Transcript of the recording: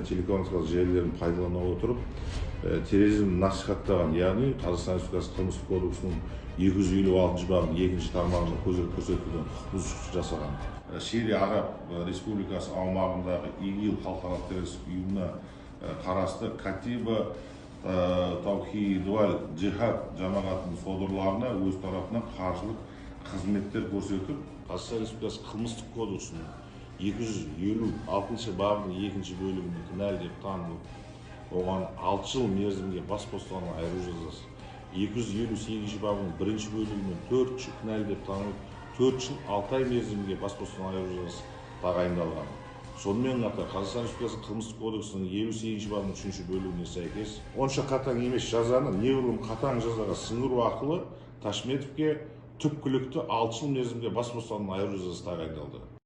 және телекоммуникациялық желілерін пайдалана отырып, терроризмді насихаттаған, яғни Қазақстан Республикасы қылмыстық кодексінің 256 бабының 2 тармағында көрсетілген құқық бұзушылық жасаған. Сирия Араб Республикасы аумағындағы ИГИЛ халықаралық террористік ұйымына қарасты Катиба Таухид валь Джихад жамағатының содырларына өз тарапынан қаржылық қызметтер көрсетіп, Қазақстан Республикасы қылмыстық кодексінің 256 бабының 2 бөлігіне кінәлі деп танылып, оған 6 жыл мерзімге бас бостандығынан айыру жазасы, 258 бабының 1 бөлігімен 4 жыл кінәлі деп танылып, 4 жыл 6 ай мерзімге бас бостандығынан айыру жазасы тағайындалған. Сонымен қатар Қазақстан Республикасы қылмыстық кодексінің 58 бабының 3 бөлігіне сәйкес, онша қатаң емес жазаны неғұрлым қатаң жазаға сіңіру арқылы Ташметовке түпкілікті 6 жыл мерзімге бас бостандығынан айыру жазасы тағайындалды.